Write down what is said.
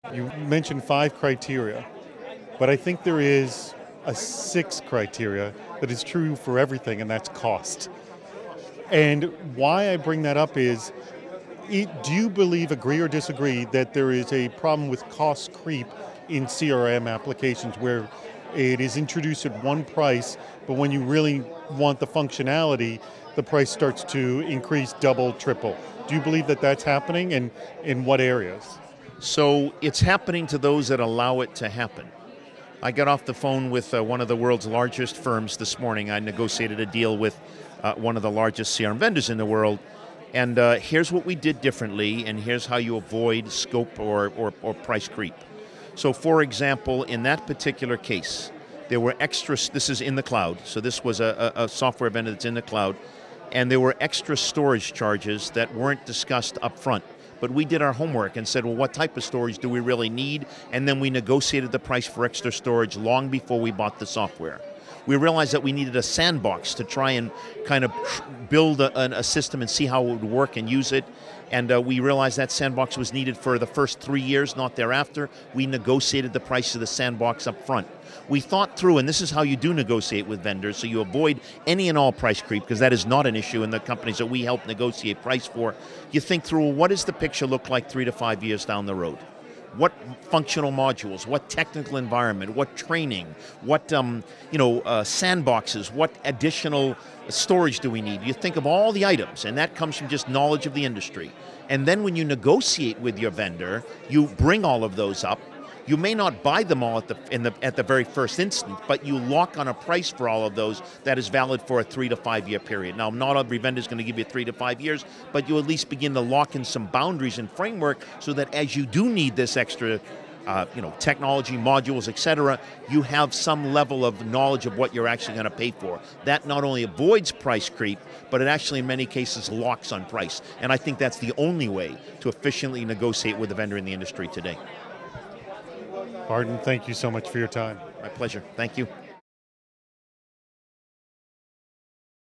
You mentioned 5 criteria, but I think there is a 6 criteria that is true for everything, and that's cost. And why I bring that up is, do you believe, agree or disagree, that there is a problem with cost creep in CRM applications where it is introduced at one price, but when you really want the functionality, the price starts to increase double, triple? Do you believe that that's happening, and in what areas? So it's happening to those that allow it to happen. I got off the phone with one of the world's largest firms this morning. I negotiated a deal with one of the largest CRM vendors in the world. And here's what we did differently, and here's how you avoid scope or price creep. So for example, in that particular case, there were extras. This is in the cloud, so this was a software vendor that's in the cloud, and there were extra storage charges that weren't discussed up front. But we did our homework and said, well, what type of storage do we really need? And then we negotiated the price for extra storage long before we bought the software. We realized that we needed a sandbox to try and kind of build a system and see how it would work and use it. And we realized that sandbox was needed for the first 3 years, not thereafter. We negotiated the price of the sandbox up front. We thought through, and this is how you do negotiate with vendors, so you avoid any and all price creep, because that is not an issue in the companies that we help negotiate price for. You think through, what does the picture look like 3 to 5 years down the road? What functional modules, what technical environment, what training, what sandboxes, what additional storage do we need? You think of all the items, and that comes from just knowledge of the industry. And then when you negotiate with your vendor, you bring all of those up. You may not buy them all at the very first instant, but you lock on a price for all of those that is valid for a 3 to 5 year period. Now, not every vendor is going to give you 3 to 5 years, but you at least begin to lock in some boundaries and framework so that as you do need this extra technology, modules, etc., you have some level of knowledge of what you're actually going to pay for. That not only avoids price creep, but it actually in many cases locks on price. And I think that's the only way to efficiently negotiate with a vendor in the industry today. Barton, thank you so much for your time. My pleasure. Thank you.